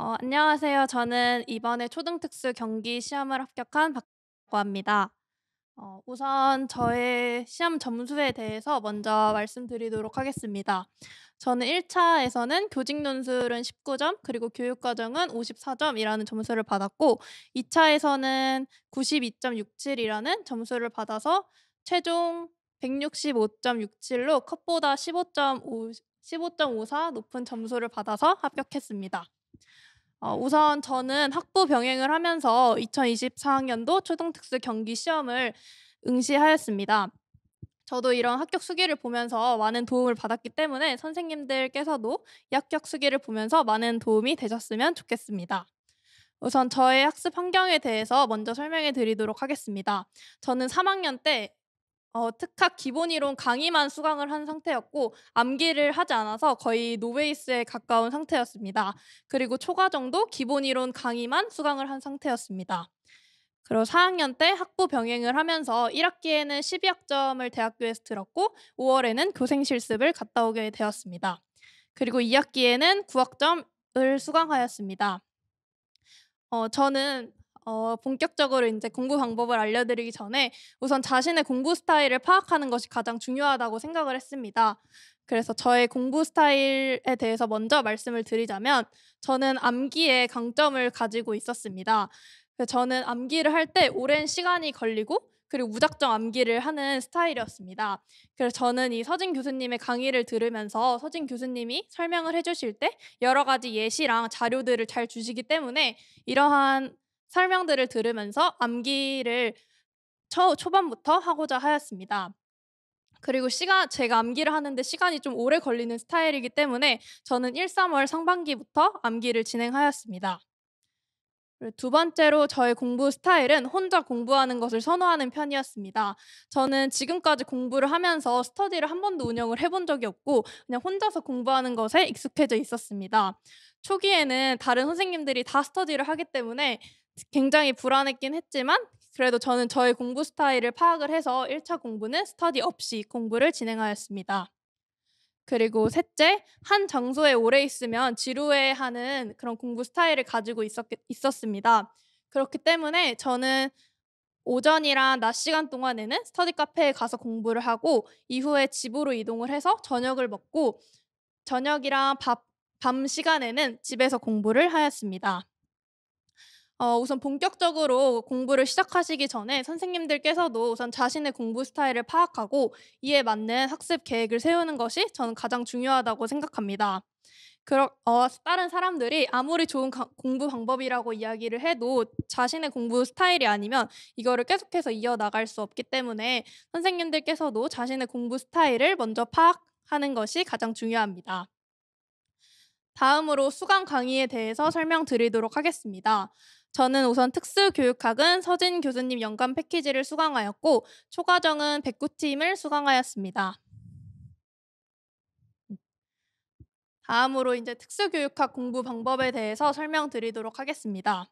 안녕하세요. 저는 이번에 초등특수 경기 시험을 합격한 박고 합니다. 우선 저의 시험 점수에 대해서 먼저 말씀드리도록 하겠습니다. 저는 1 차에서는 교직 논술은 19 점 그리고 교육 과정은 54 점이라는 점수를 받았고 2 차에서는 92.67 이라는 점수를 받아서 최종 165.67로 컷보다 15.54 높은 점수를 받아서 합격했습니다. 우선 저는 학부 병행을 하면서 2024 학년도 초등특수 경기 시험을 응시하였습니다. 저도 이런 합격 수기를 보면서 많은 도움을 받았기 때문에 선생님들께서도 이 합격 수기를 보면서 많은 도움이 되셨으면 좋겠습니다. 우선 저의 학습 환경에 대해서 먼저 설명해 드리도록 하겠습니다. 저는 3 학년 때 특학 기본 이론 강의만 수강을 한 상태였고 암기를 하지 않아서 거의 노베이스에 가까운 상태였습니다. 그리고 초과정도 기본 이론 강의만 수강을 한 상태였습니다. 그리고 4 학년 때 학부 병행을 하면서 1 학기에는 12학점을 대학교에서 들었고 5 월에는 교생 실습을 갔다 오게 되었습니다. 그리고 2 학기에는 9 학점을 수강하였습니다. 저는 본격적으로 인제 공부 방법을 알려드리기 전에 우선 자신의 공부 스타일을 파악하는 것이 가장 중요하다고 생각을 했습니다. 그래서 저의 공부 스타일에 대해서 먼저 말씀을 드리자면 저는 암기에 강점을 가지고 있었습니다. 저는 암기를 할 때 오랜 시간이 걸리고 그리고 무작정 암기를 하는 스타일이었습니다. 그래서 저는 이 서진 교수님의 강의를 들으면서 서진 교수님이 설명을 해 주실 때 여러 가지 예시랑 자료들을 잘 주시기 때문에 이러한 설명들을 들으면서 암기를 초반부터 하고자 하였습니다. 그리고 제가 암기를 하는데 시간이 좀 오래 걸리는 스타일이기 때문에 저는 1-3월 상반기부터 암기를 진행하였습니다. 그리고 두 번째로 저의 공부 스타일은 혼자 공부하는 것을 선호하는 편이었습니다. 저는 지금까지 공부를 하면서 스터디를 한 번도 운영을 해본 적이 없고 그냥 혼자서 공부하는 것에 익숙해져 있었습니다. 초기에는 다른 선생님들이 다 스터디를 하기 때문에 굉장히 불안했긴 했지만 그래도 저는 저의 공부 스타일을 파악을 해서 1차 공부는 스터디 없이 공부를 진행하였습니다. 그리고 셋째, 한 장소에 오래 있으면 지루해하는 그런 공부 스타일을 가지고 있었습니다. 그렇기 때문에 저는 오전이랑 낮 시간 동안에는 스터디 카페에 가서 공부를 하고 이후에 집으로 이동을 해서 저녁을 먹고 저녁이랑 밤 시간에는 집에서 공부를 하였습니다. 우선 본격적으로 공부를 시작하시기 전에 선생님들께서도 우선 자신의 공부 스타일을 파악하고 이에 맞는 학습 계획을 세우는 것이 저는 가장 중요하다고 생각합니다. 다른 사람들이 아무리 좋은 공부 방법이라고 이야기를 해도 자신의 공부 스타일이 아니면 이거를 계속해서 이어나갈 수 없기 때문에 선생님들께서도 자신의 공부 스타일을 먼저 파악하는 것이 가장 중요합니다. 다음으로 수강 강의에 대해서 설명드리도록 하겠습니다. 저는 우선 특수교육학은 서진 교수님 연간 패키지를 수강하였고 초과정은 109팀을 수강하였습니다. 다음으로 이제 특수교육학 공부 방법에 대해서 설명드리도록 하겠습니다.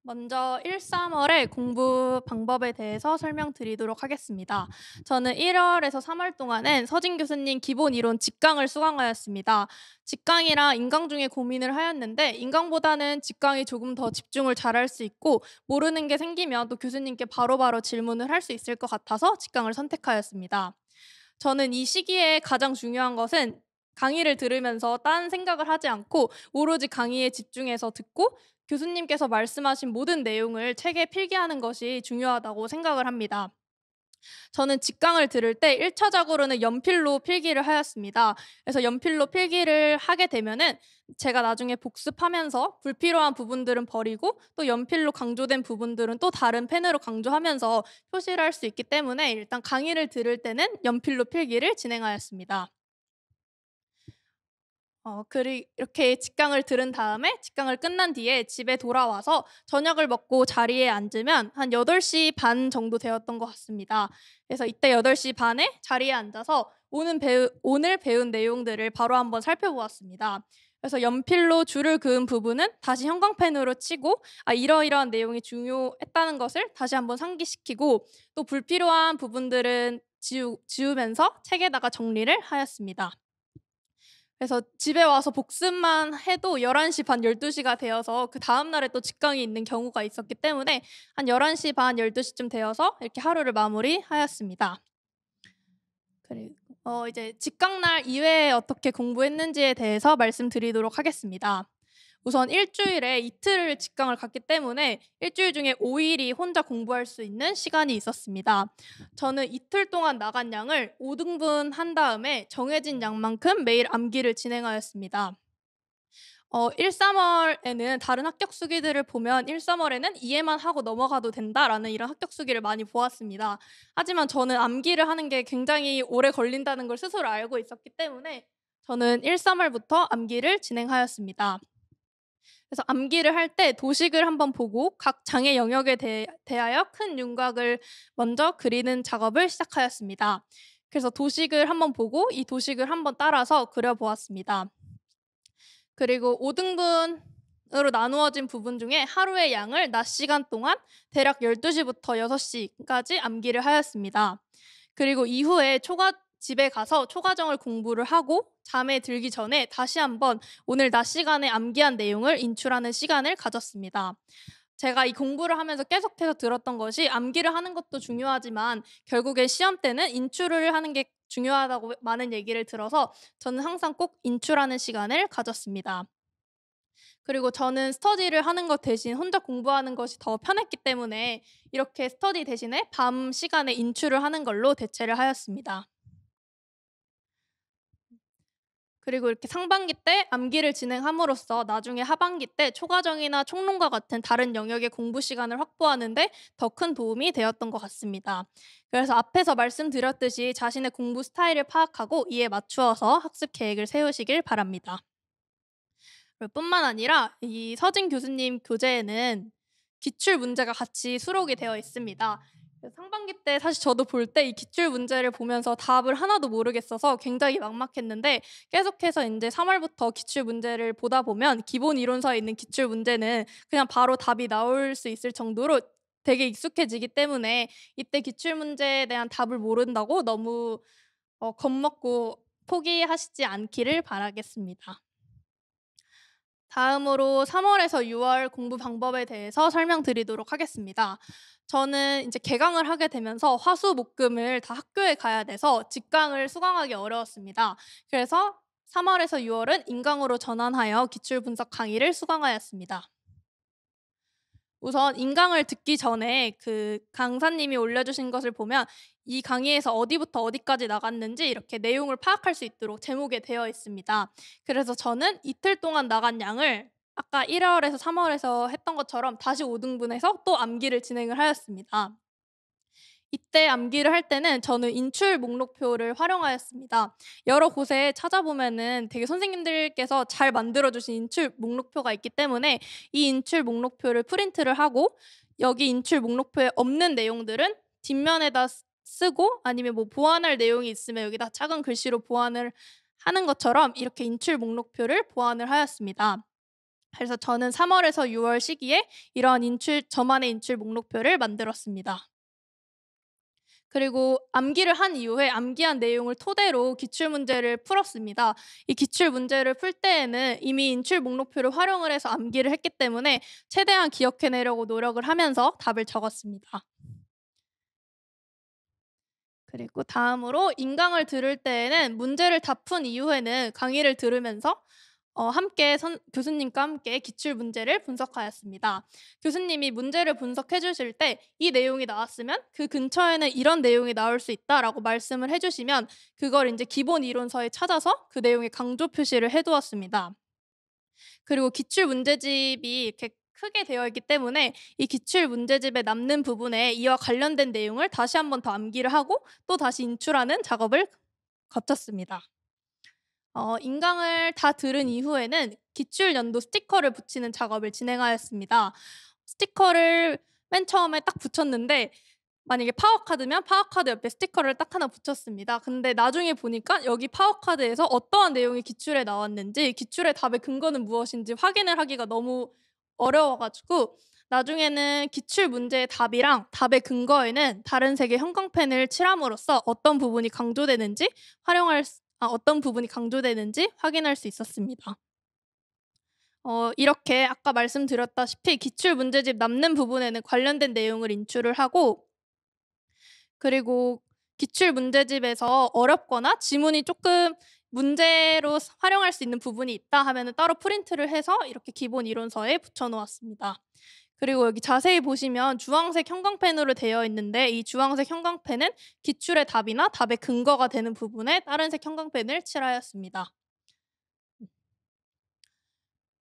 먼저 1-3 월의 공부 방법에 대해서 설명드리도록 하겠습니다. 저는 1 월에서 3월 동안은 서진 교수님 기본 이론 직강을 수강하였습니다. 직강이랑 인강 중에 고민을 하였는데 인강보다는 직강이 조금 더 집중을 잘할 수 있고 모르는 게 생기면 또 교수님께 바로바로 질문을 할 수 있을 것 같아서 직강을 선택하였습니다. 저는 이 시기에 가장 중요한 것은 강의를 들으면서 딴 생각을 하지 않고 오로지 강의에 집중해서 듣고 교수님께서 말씀하신 모든 내용을 책에 필기하는 것이 중요하다고 생각을 합니다. 저는 직강을 들을 때 1 차적으로는 연필로 필기를 하였습니다. 그래서 연필로 필기를 하게 되면은 제가 나중에 복습하면서 불필요한 부분들은 버리고 또 연필로 강조된 부분들은 또 다른 펜으로 강조하면서 표시를 할 수 있기 때문에 일단 강의를 들을 때는 연필로 필기를 진행하였습니다. 이렇게 직강을 들은 다음에 직강을 끝난 뒤에 집에 돌아와서 저녁을 먹고 자리에 앉으면 한 8시 반 정도 되었던 것 같습니다. 그래서 이때 8시 반에 자리에 앉아서 오늘 배운 내용들을 바로 한번 살펴보았습니다. 그래서 연필로 줄을 그은 부분은 다시 형광펜으로 치고 이러이러한 내용이 중요했다는 것을 다시 한번 상기시키고 또 불필요한 부분들은 지우면서 책에다가 정리를 하였습니다. 그래서 집에 와서 복습만 해도 11시 반, 12시가 되어서 그다음 날에 또 직강이 있는 경우가 있었기 때문에 한 11시 반, 12시쯤 되어서 이렇게 하루를 마무리하였습니다. 그리고 이제 직강날 이외에 어떻게 공부했는지에 대해서 말씀드리도록 하겠습니다. 우선 일주일에 이틀을 직강을 갔기 때문에 일주일 중에 5일이 혼자 공부할 수 있는 시간이 있었습니다. 저는 이틀 동안 나간 양을 5등분 한 다음에 정해진 양만큼 매일 암기를 진행하였습니다. 1, 3월에는 다른 합격 수기들을 보면 1, 3월에는 이해만 하고 넘어가도 된다라는 이런 합격 수기를 많이 보았습니다. 하지만 저는 암기를 하는 게 굉장히 오래 걸린다는 걸 스스로 알고 있었기 때문에 저는 1, 3월부터 암기를 진행하였습니다. 그래서 암기를 할 때 도식을 한번 보고 각 장의 영역에 대하여 큰 윤곽을 먼저 그리는 작업을 시작하였습니다. 그래서 도식을 한번 보고 이 도식을 한번 따라서 그려보았습니다. 그리고 5등분으로 나누어진 부분 중에 하루의 양을 낮 시간 동안 대략 12시부터 6시까지 암기를 하였습니다. 그리고 이후에 집에 가서 초과정을 공부를 하고 잠에 들기 전에 다시 한번 오늘 낮 시간에 암기한 내용을 인출하는 시간을 가졌습니다. 제가 이 공부를 하면서 계속해서 들었던 것이 암기를 하는 것도 중요하지만 결국에 시험 때는 인출을 하는 게 중요하다고 많은 얘기를 들어서 저는 항상 꼭 인출하는 시간을 가졌습니다. 그리고 저는 스터디를 하는 것 대신 혼자 공부하는 것이 더 편했기 때문에 이렇게 스터디 대신에 밤 시간에 인출을 하는 걸로 대체를 하였습니다. 그리고 이렇게 상반기 때 암기를 진행함으로써 나중에 하반기 때 초과정이나 총론과 같은 다른 영역의 공부 시간을 확보하는데 더 큰 도움이 되었던 것 같습니다. 그래서 앞에서 말씀드렸듯이 자신의 공부 스타일을 파악하고 이에 맞추어서 학습 계획을 세우시길 바랍니다. 뿐만 아니라 이 서진 교수님 교재에는 기출 문제가 같이 수록이 되어 있습니다. 상반기 때 사실 저도 볼 때 이 기출 문제를 보면서 답을 하나도 모르겠어서 굉장히 막막했는데 계속해서 이제 3월부터 기출 문제를 보다 보면 기본 이론서에 있는 기출 문제는 그냥 바로 답이 나올 수 있을 정도로 되게 익숙해지기 때문에 이때 기출 문제에 대한 답을 모른다고 너무 겁먹고 포기하시지 않기를 바라겠습니다. 다음으로 3월에서 6월 공부 방법에 대해서 설명드리도록 하겠습니다. 저는 이제 개강을 하게 되면서 화, 수, 목, 금을 다 학교에 가야 돼서 직강을 수강하기 어려웠습니다. 그래서 3월에서 6월은 인강으로 전환하여 기출 분석 강의를 수강하였습니다. 우선 인강을 듣기 전에 그 강사님이 올려주신 것을 보면 이 강의에서 어디부터 어디까지 나갔는지 이렇게 내용을 파악할 수 있도록 제목에 되어 있습니다. 그래서 저는 이틀 동안 나간 양을 아까 1월에서 3월에서 했던 것처럼 다시 5등분해서 또 암기를 진행을 하였습니다. 이때 암기를 할 때는 저는 인출 목록표를 활용하였습니다. 여러 곳에 찾아보면은 되게 선생님들께서 잘 만들어 주신 인출 목록표가 있기 때문에 이 인출 목록표를 프린트를 하고 여기 인출 목록표에 없는 내용들은 뒷면에다 쓰고 아니면 뭐 보완할 내용이 있으면 여기다 작은 글씨로 보완을 하는 것처럼 이렇게 인출 목록표를 보완을 하였습니다. 그래서 저는 3월에서 6월 시기에 이러한 저만의 인출 목록표를 만들었습니다. 그리고 암기를 한 이후에 암기한 내용을 토대로 기출문제를 풀었습니다. 이 기출문제를 풀 때에는 이미 인출 목록표를 활용을 해서 암기를 했기 때문에 최대한 기억해내려고 노력을 하면서 답을 적었습니다. 그리고 다음으로 인강을 들을 때에는 문제를 다 푼 이후에는 강의를 들으면서 함께 교수님과 함께 기출 문제를 분석하였습니다. 교수님이 문제를 분석해 주실 때 이 내용이 나왔으면 그 근처에는 이런 내용이 나올 수 있다라고 말씀을 해 주시면 그걸 이제 기본 이론서에 찾아서 그 내용에 강조 표시를 해 두었습니다. 그리고 기출 문제집이 이렇게 크게 되어 있기 때문에 이 기출 문제집에 남는 부분에 이와 관련된 내용을 다시 한번 더 암기를 하고 또 다시 인출하는 작업을 거쳤습니다. 인강을 다 들은 이후에는 기출 연도 스티커를 붙이는 작업을 진행하였습니다. 스티커를 맨 처음에 딱 붙였는데 만약에 파워카드면 파워카드 옆에 스티커를 딱 하나 붙였습니다. 근데 나중에 보니까 여기 파워카드에서 어떠한 내용이 기출에 나왔는지 기출의 답의 근거는 무엇인지 확인을 하기가 너무 어려워 가지고 나중에는 기출 문제의 답이랑 답의 근거에는 다른 색의 형광펜을 칠함으로써 어떤 부분이 강조되는지 확인할 수 있었습니다. 이렇게 아까 말씀드렸다시피 기출 문제집 남는 부분에는 관련된 내용을 인출을 하고, 그리고 기출 문제집에서 어렵거나 지문이 조금 문제로 활용할 수 있는 부분이 있다 하면은 따로 프린트를 해서 이렇게 기본 이론서에 붙여 놓았습니다. 그리고 여기 자세히 보시면 주황색 형광펜으로 되어 있는데, 이 주황색 형광펜은 기출의 답이나 답의 근거가 되는 부분에 다른색 형광펜을 칠하였습니다.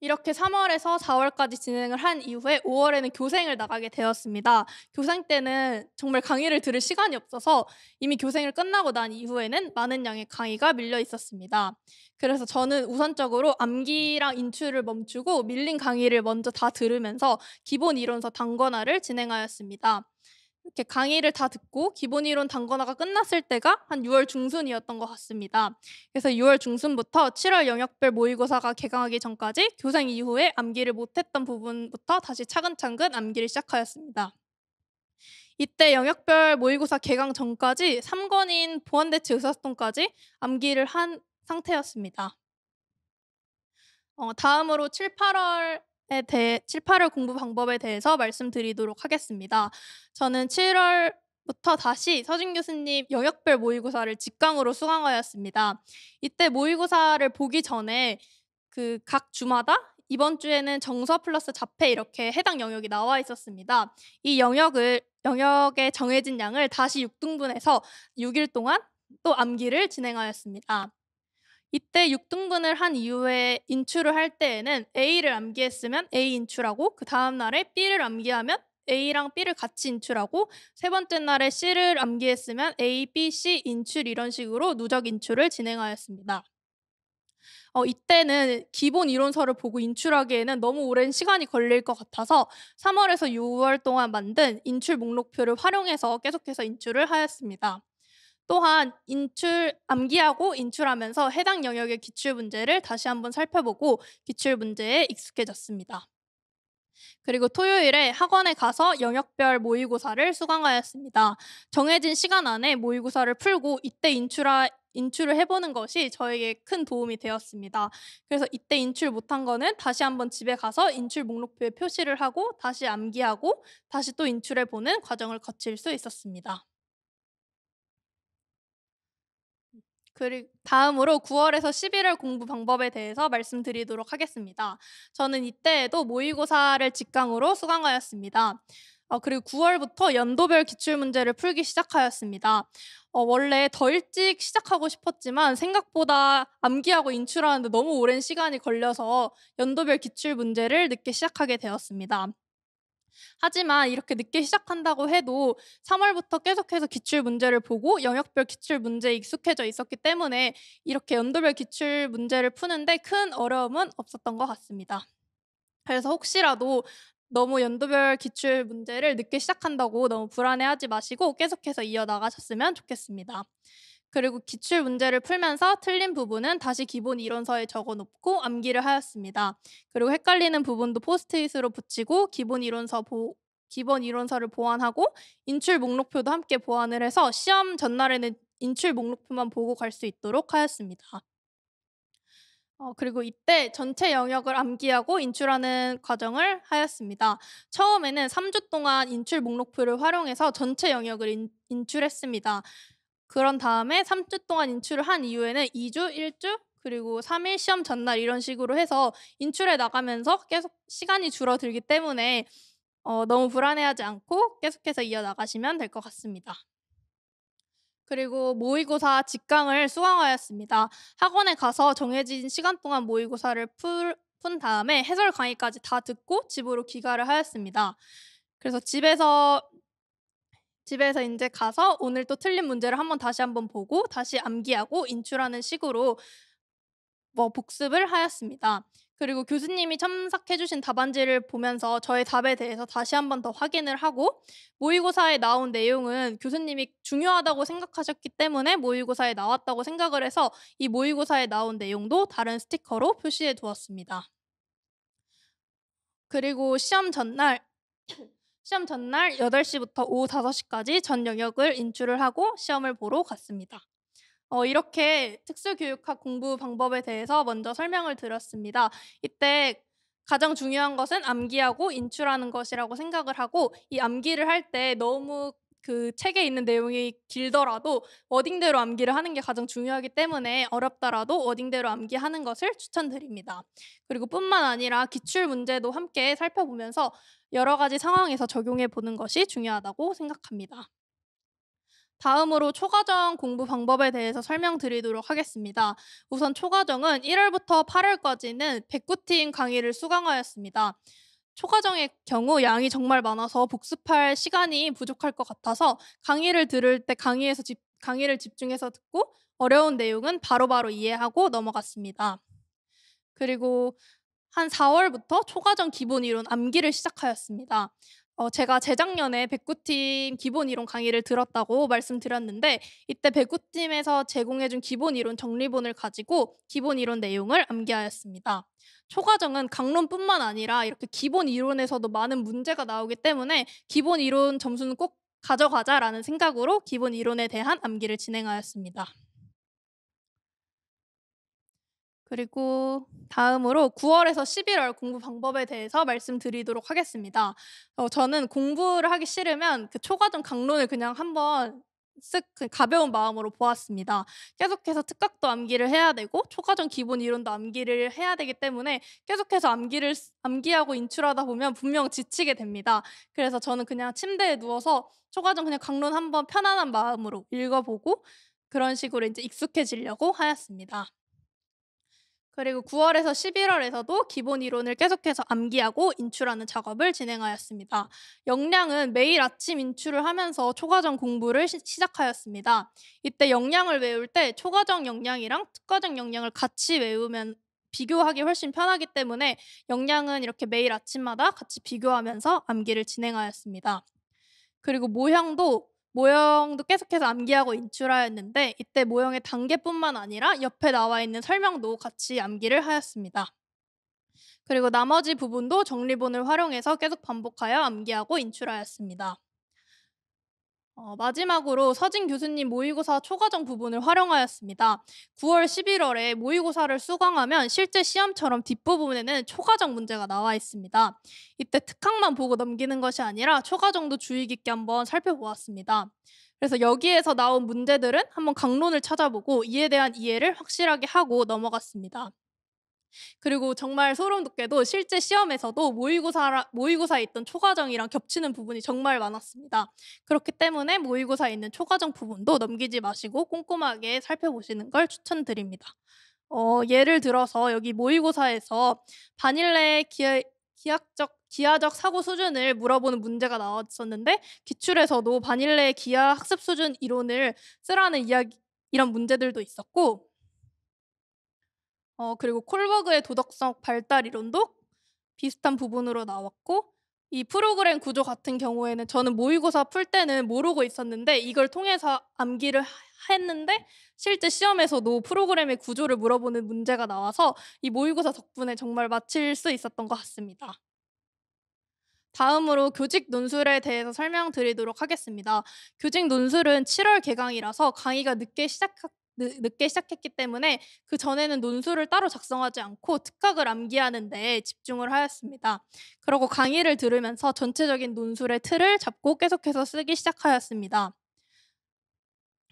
이렇게 3 월에서 4 월까지 진행을 한 이후에 5 월에는 교생을 나가게 되었습니다. 교생 때는 정말 강의를 들을 시간이 없어서 이미 교생을 끝나고 난 이후에는 많은 양의 강의가 밀려 있었습니다. 그래서 저는 우선적으로 암기랑 인출을 멈추고 밀린 강의를 먼저 다 들으면서 기본 이론서 단권화를 진행하였습니다. 이렇게 강의를 다 듣고 기본 이론 단권화가 끝났을 때가 한 6월 중순이었던 것 같습니다. 그래서 6월 중순부터 7월 영역별 모의고사가 개강하기 전까지 교생 이후에 암기를 못했던 부분부터 다시 차근차근 암기를 시작하였습니다. 이때 영역별 모의고사 개강 전까지 3권인 보완대체 의사소통까지 암기를 한 상태였습니다. 다음으로 7, 8월 공부 방법에 대해서 말씀드리도록 하겠습니다. 저는 7 월부터 다시 서진 교수님 영역별 모의고사를 직강으로 수강하였습니다. 이때 모의고사를 보기 전에 그 각 주마다 이번 주에는 정서 플러스 자폐 이렇게 해당 영역이 나와 있었습니다. 이 영역에 정해진 양을 다시 6등분해서 6일 동안 또 암기를 진행하였습니다. 이때 6등분을 한 이후에 인출을 할 때에는 A를 암기했으면 A 인출하고, 그다음 날에 B를 암기하면 A랑 B를 같이 인출하고, 세 번째 날에 C를 암기했으면 A, B, C 인출, 이런 식으로 누적 인출을 진행하였습니다. 이때는 기본 이론서를 보고 인출하기에는 너무 오랜 시간이 걸릴 것 같아서 3 월에서 6월 동안 만든 인출 목록표를 활용해서 계속해서 인출을 하였습니다. 또한 암기하고 인출하면서 해당 영역의 기출 문제를 다시 한번 살펴보고 기출 문제에 익숙해졌습니다. 그리고 토요일에 학원에 가서 영역별 모의고사를 수강하였습니다. 정해진 시간 안에 모의고사를 풀고 이때 인출을 해보는 것이 저에게 큰 도움이 되었습니다. 그래서 이때 인출 못한 거는 다시 한번 집에 가서 인출 목록표에 표시를 하고 다시 암기하고 다시 또 인출해보는 과정을 거칠 수 있었습니다. 그리고 다음으로 9 월에서 11월 공부 방법에 대해서 말씀드리도록 하겠습니다. 저는 이때에도 모의고사를 직강으로 수강하였습니다. 그리고 9 월부터 연도별 기출 문제를 풀기 시작하였습니다. 원래 더 일찍 시작하고 싶었지만 생각보다 암기하고 인출하는데 너무 오랜 시간이 걸려서 연도별 기출 문제를 늦게 시작하게 되었습니다. 하지만 이렇게 늦게 시작한다고 해도 3 월부터 계속해서 기출 문제를 보고 영역별 기출 문제에 익숙해져 있었기 때문에 이렇게 연도별 기출 문제를 푸는데 큰 어려움은 없었던 것 같습니다. 그래서 혹시라도 너무 연도별 기출 문제를 늦게 시작한다고 너무 불안해하지 마시고 계속해서 이어나가셨으면 좋겠습니다. 그리고 기출 문제를 풀면서 틀린 부분은 다시 기본 이론서에 적어 놓고 암기를 하였습니다. 그리고 헷갈리는 부분도 포스트잇으로 붙이고 기본 이론서를 보완하고 인출 목록표도 함께 보완을 해서 시험 전날에는 인출 목록표만 보고 갈 수 있도록 하였습니다. 그리고 이때 전체 영역을 암기하고 인출하는 과정을 하였습니다. 처음에는 3주 동안 인출 목록표를 활용해서 전체 영역을 인출했습니다. 그런 다음에 3주 동안 인출을 한 이후에는 2주, 1주, 그리고 3일 시험 전날 이런 식으로 해서 인출해 나가면서 계속 시간이 줄어들기 때문에 너무 불안해하지 않고 계속해서 이어나가시면 될 것 같습니다. 그리고 모의고사 직강을 수강하였습니다. 학원에 가서 정해진 시간 동안 모의고사를 푼 다음에 해설 강의까지 다 듣고 집으로 귀가를 하였습니다. 그래서 집에서 인제 가서 오늘 또 틀린 문제를 다시 한번 보고 다시 암기하고 인출하는 식으로 복습을 하였습니다. 그리고 교수님이 첨삭해 주신 답안지를 보면서 저의 답에 대해서 다시 한번 더 확인을 하고, 모의고사에 나온 내용은 교수님이 중요하다고 생각하셨기 때문에 모의고사에 나왔다고 생각을 해서 이 모의고사에 나온 내용도 다른 스티커로 표시해 두었습니다. 그리고 시험 전날 8시 시부터 오후 5시 시까지 전 영역을 인출을 하고 시험을 보러 갔습니다. 이렇게 특수교육학 공부 방법에 대해서 먼저 설명을 드렸습니다. 이때 가장 중요한 것은 암기하고 인출하는 것이라고 생각을 하고, 이 암기를 할 때 너무 그 책에 있는 내용이 길더라도 워딩대로 암기를 하는 게 가장 중요하기 때문에 어렵더라도 워딩대로 암기하는 것을 추천드립니다. 그리고 뿐만 아니라 기출 문제도 함께 살펴보면서 여러 가지 상황에서 적용해 보는 것이 중요하다고 생각합니다. 다음으로 초과정 공부 방법에 대해서 설명드리도록 하겠습니다. 우선 초과정은 1 월부터 8 월까지는 109팀 강의를 수강하였습니다. 초과정의 경우 양이 정말 많아서 복습할 시간이 부족할 것 같아서 강의를 들을 때 강의를 집중해서 듣고 어려운 내용은 바로바로 이해하고 넘어갔습니다. 그리고 한 4 월부터 초과정 기본 이론 암기를 시작하였습니다. 제가 재작년에 백구팀 기본 이론 강의를 들었다고 말씀드렸는데, 이때 백구팀에서 제공해 준 기본 이론 정리본을 가지고 기본 이론 내용을 암기하였습니다. 초과정은 강론뿐만 아니라 이렇게 기본 이론에서도 많은 문제가 나오기 때문에 '기본 이론 점수는 꼭 가져가자.'라는 생각으로 기본 이론에 대한 암기를 진행하였습니다. 그리고 다음으로 9 월에서 11월 공부 방법에 대해서 말씀드리도록 하겠습니다. 저는 공부를 하기 싫으면 그 초과정 강론을 그냥 한번 쓱 그 가벼운 마음으로 보았습니다. 계속해서 특각도 암기를 해야 되고 초과정 기본 이론도 암기를 해야 되기 때문에 계속해서 암기하고 인출하다 보면 분명 지치게 됩니다. 그래서 저는 그냥 침대에 누워서 초과정 그냥 강론 한번 편안한 마음으로 읽어 보고 그런 식으로 인제 익숙해지려고 하였습니다. 그리고 9 월에서 11 월에서도 기본 이론을 계속해서 암기하고 인출하는 작업을 진행하였습니다. 역량은 매일 아침 인출을 하면서 초과정 공부를 시작하였습니다. 이때 역량을 외울 때 초과정 역량이랑 특과정 역량을 같이 외우면 비교하기 훨씬 편하기 때문에 역량은 이렇게 매일 아침마다 같이 비교하면서 암기를 진행하였습니다. 그리고 모형도 계속해서 암기하고 인출하였는데, 이때 모형의 단계뿐만 아니라 옆에 나와 있는 설명도 같이 암기를 하였습니다. 그리고 나머지 부분도 정리본을 활용해서 계속 반복하여 암기하고 인출하였습니다. 마지막으로 서진 교수님 모의고사 초과정 부분을 활용하였습니다. 9 월, 11 월에 모의고사를 수강하면 실제 시험처럼 뒷부분에는 초과정 문제가 나와 있습니다. 이때 특강만 보고 넘기는 것이 아니라 초과정도 주의 깊게 한번 살펴보았습니다. 그래서 여기에서 나온 문제들은 한번 강론을 찾아보고 이에 대한 이해를 확실하게 하고 넘어갔습니다. 그리고 정말 소름 돋게도 실제 시험에서도 모의고사에 있던 초과정이랑 겹치는 부분이 정말 많았습니다. 그렇기 때문에 모의고사에 있는 초과정 부분도 넘기지 마시고 꼼꼼하게 살펴보시는 걸 추천드립니다. 예를 들어서 여기 모의고사에서 반일레의 기하적 사고 수준을 물어보는 문제가 나왔었는데, 기출에서도 반일레의 기하 학습 수준 이론을 쓰라는 이런 문제들도 있었고, 그리고 콜버그의 도덕성 발달 이론도 비슷한 부분으로 나왔고, 이 프로그램 구조 같은 경우에는 저는 모의고사 풀 때는 모르고 있었는데 이걸 통해서 암기를 했는데 실제 시험에서도 프로그램의 구조를 물어보는 문제가 나와서 이 모의고사 덕분에 정말 마칠 수 있었던 것 같습니다. 다음으로 교직 논술에 대해서 설명드리도록 하겠습니다. 교직 논술은 7월 개강이라서 강의가 늦게 시작했기 때문에 그전에는 논술을 따로 작성하지 않고 특학을 암기하는 데 집중을 하였습니다. 그러고 강의를 들으면서 전체적인 논술의 틀을 잡고 계속해서 쓰기 시작하였습니다.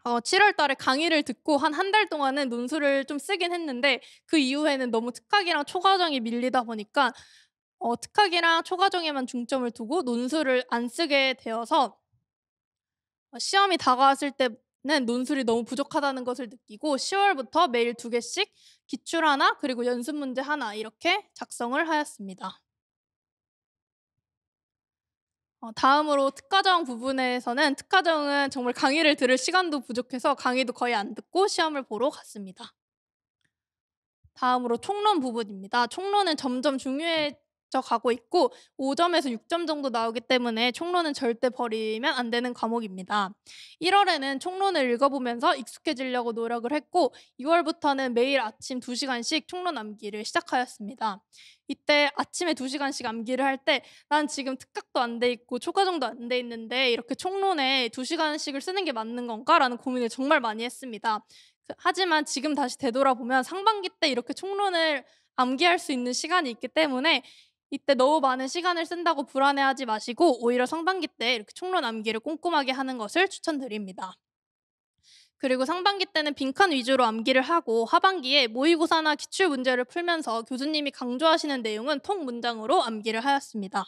7월 달에 강의를 듣고 한 달 동안은 논술을 좀 쓰긴 했는데, 그 이후에는 너무 특학이랑 초과정이 밀리다 보니까 특학이랑 초과정에만 중점을 두고 논술을 안 쓰게 되어서 시험이 다가왔을 때는 논술이 너무 부족하다는 것을 느끼고 10 월부터 매일 2 개씩 기출 하나 그리고 연습 문제 하나 이렇게 작성을 하였습니다. 다음으로 특과정 부분에서는 특과정은 정말 강의를 들을 시간도 부족해서 강의도 거의 안 듣고 시험을 보러 갔습니다. 다음으로 총론 부분입니다. 총론은 점점 가고 있고 5점에서 6점 정도 나오기 때문에 총론은 절대 버리면 안 되는 과목입니다. 1월에는 총론을 읽어보면서 익숙해지려고 노력을 했고 2월부터는 매일 아침 2시간씩 총론 암기를 시작하였습니다. 이때 아침에 2시간씩 암기를 할 때 '난 지금 특각도 안 돼 있고 초과정도 안 돼 있는데 이렇게 총론에 2시간씩을 쓰는 게 맞는 건가?'라는 고민을 정말 많이 했습니다. 하지만 지금 다시 되돌아보면 상반기 때 이렇게 총론을 암기할 수 있는 시간이 있기 때문에 이때 너무 많은 시간을 쓴다고 불안해하지 마시고 오히려 상반기 때 이렇게 총론 암기를 꼼꼼하게 하는 것을 추천드립니다. 그리고 상반기 때는 빈칸 위주로 암기를 하고 하반기에 모의고사나 기출 문제를 풀면서 교수님이 강조하시는 내용은 통 문장으로 암기를 하였습니다.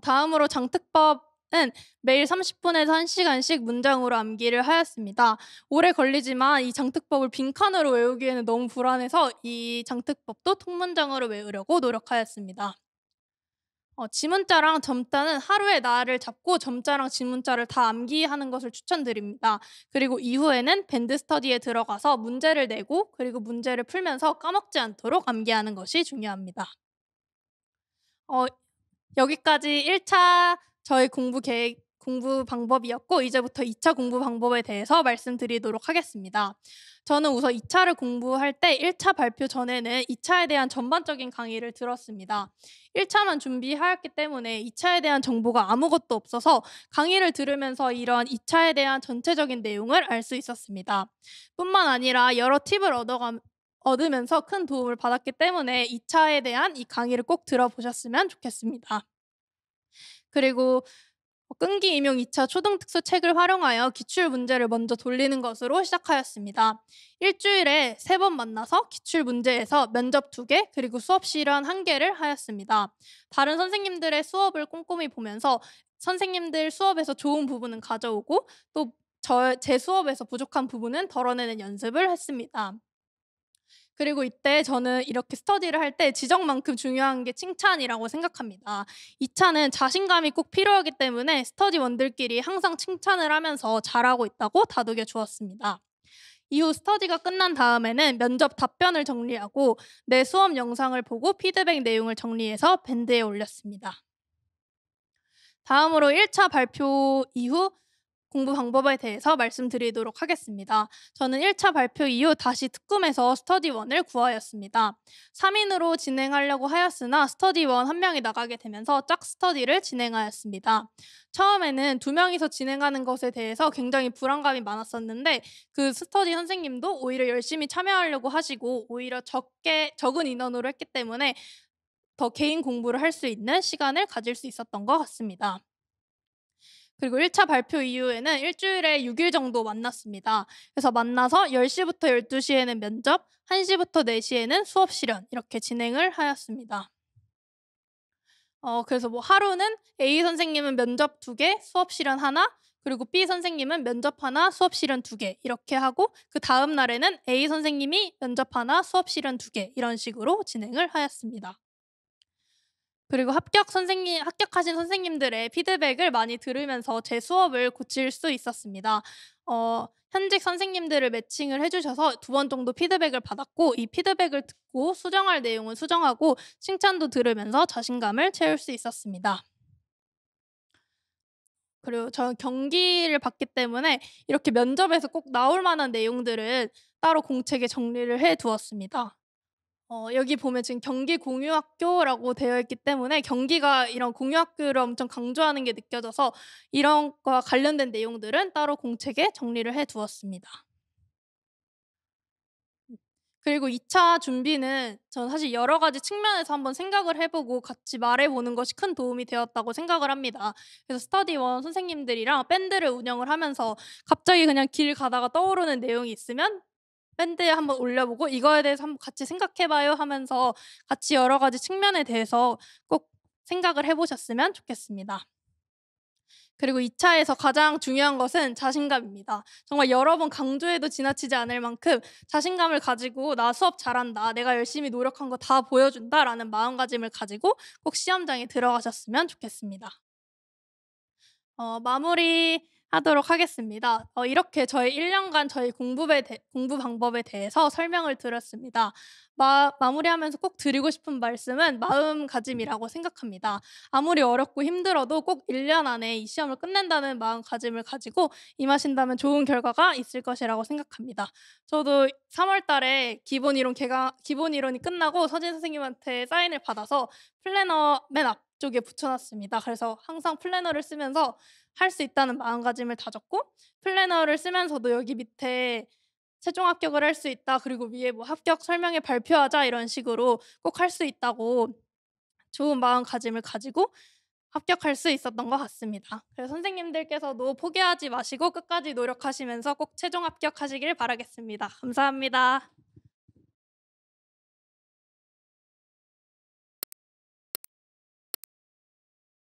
다음으로 장특법은 매일 30분에서 1시간씩 문장으로 암기를 하였습니다. 오래 걸리지만 이 장특법을 빈칸으로 외우기에는 너무 불안해서 이 장특법도 통문장으로 외우려고 노력하였습니다. 지문자랑 점자는 하루에 날을 잡고 점자랑 지문자를 다 암기하는 것을 추천드립니다. 그리고 이후에는 밴드 스터디에 들어가서 문제를 내고 그리고 문제를 풀면서 까먹지 않도록 암기하는 것이 중요합니다. 어 여기까지 1차 저의 공부 방법이었고 이제부터 2차 공부 방법에 대해서 말씀드리도록 하겠습니다. 저는 우선 2 차를 공부할 때 1차 발표 전에는 2 차에 대한 전반적인 강의를 들었습니다. 1 차만 준비하였기 때문에 2 차에 대한 정보가 아무것도 없어서 강의를 들으면서 이런 2 차에 대한 전체적인 내용을 알 수 있었습니다. 뿐만 아니라 여러 팁을 얻으면서 큰 도움을 받았기 때문에 2 차에 대한 이 강의를 꼭 들어보셨으면 좋겠습니다. 그리고 끈기 임용 2차 초등특수 책을 활용하여 기출 문제를 먼저 돌리는 것으로 시작하였습니다. 일 주일에 3번 만나서 기출 문제에서 면접 2개 그리고 수업 실현 1개를 하였습니다. 다른 선생님들의 수업을 꼼꼼히 보면서 선생님들 수업에서 좋은 부분은 가져오고 또 제 수업에서 부족한 부분은 덜어내는 연습을 했습니다. 그리고 이때 저는 이렇게 스터디를 할 때 지적만큼 중요한 게 칭찬이라고 생각합니다. 이 차는 자신감이 꼭 필요하기 때문에 스터디원들끼리 항상 칭찬을 하면서 잘하고 있다고 다독여 주었습니다. 이후 스터디가 끝난 다음에는 면접 답변을 정리하고 내 수업 영상을 보고 피드백 내용을 정리해서 밴드에 올렸습니다. 다음으로 1차 발표 이후 공부 방법에 대해서 말씀드리도록 하겠습니다. 저는 1차 발표 이후 다시 특금에서 스터디원을 구하였습니다. 3인으로 진행하려고 하였으나 스터디원 한 명이 나가게 되면서 짝 스터디를 진행하였습니다. 처음에는 2명이서 진행하는 것에 대해서 굉장히 불안감이 많았었는데 그 스터디 선생님도 오히려 열심히 참여하려고 하시고 오히려 적은 인원으로 했기 때문에 더 개인 공부를 할 수 있는 시간을 가질 수 있었던 것 같습니다. 그리고 1차 발표 이후에는 일 주일에 6일 정도 만났습니다. 그래서 만나서 10 시부터 12 시에는 면접, 1 시부터 4 시에는 수업 실현 이렇게 진행을 하였습니다. 그래서 뭐 하루는 A 선생님은 면접 2개, 수업 실현 1, 그리고 B 선생님은 면접 1, 수업 실현 2개 이렇게 하고 그다음 날에는 A 선생님이 면접 1, 수업 실현 2개 이런 식으로 진행을 하였습니다. 그리고 합격하신 선생님들의 피드백을 많이 들으면서 제 수업을 고칠 수 있었습니다. 현직 선생님들을 매칭을 해 주셔서 2번 정도 피드백을 받았고 이 피드백을 듣고 수정할 내용은 수정하고 칭찬도 들으면서 자신감을 채울 수 있었습니다. 그리고 저는 경기를 봤기 때문에 이렇게 면접에서 꼭 나올 만한 내용들은 따로 공책에 정리를 해 두었습니다. 여기 보면 지금 경기 공유학교라고 되어 있기 때문에 경기가 이런 공유학교를 엄청 강조하는 게 느껴져서 이런 거와 관련된 내용들은 따로 공책에 정리를 해 두었습니다. 그리고 2차 준비는 저는 사실 여러 가지 측면에서 한번 생각을 해 보고 같이 말해 보는 것이 큰 도움이 되었다고 생각을 합니다. 그래서 스터디원 선생님들이랑 밴드를 운영을 하면서 갑자기 그냥 길 가다가 떠오르는 내용이 있으면 밴드에 한번 올려보고 "이거에 대해서 한번 같이 생각해 봐요." 하면서 같이 여러 가지 측면에 대해서 꼭 생각을 해 보셨으면 좋겠습니다. 그리고 2 차에서 가장 중요한 것은 자신감입니다. 정말 여러 번 강조해도 지나치지 않을 만큼 자신감을 가지고 '나 수업 잘한다. 내가 열심히 노력한 거 다 보여준다.'라는 마음가짐을 가지고 꼭 시험장에 들어가셨으면 좋겠습니다. 마무리 하도록 하겠습니다. 이렇게 저희 1 년간 저희 공부 방법에 대해서 설명을 드렸습니다. 마무리하면서 꼭 드리고 싶은 말씀은 마음가짐이라고 생각합니다. 아무리 어렵고 힘들어도 꼭 1년 안에 이 시험을 끝낸다는 마음가짐을 가지고 임하신다면 좋은 결과가 있을 것이라고 생각합니다. 저도 3월 달에 기본 이론이 끝나고 서진 선생님한테 사인을 받아서 플래너 맨 앞쪽에 붙여 놨습니다. 그래서 항상 플래너를 쓰면서 할 수 있다는 마음가짐을 다졌고, 플래너를 쓰면서도 여기 밑에 "최종 합격을 할 수 있다." 그리고 위에 뭐 "합격 설명회 발표하자." 이런 식으로 꼭 할 수 있다고 좋은 마음가짐을 가지고 합격할 수 있었던 것 같습니다. 그래서 선생님들께서도 포기하지 마시고 끝까지 노력하시면서 꼭 최종 합격하시길 바라겠습니다. 감사합니다.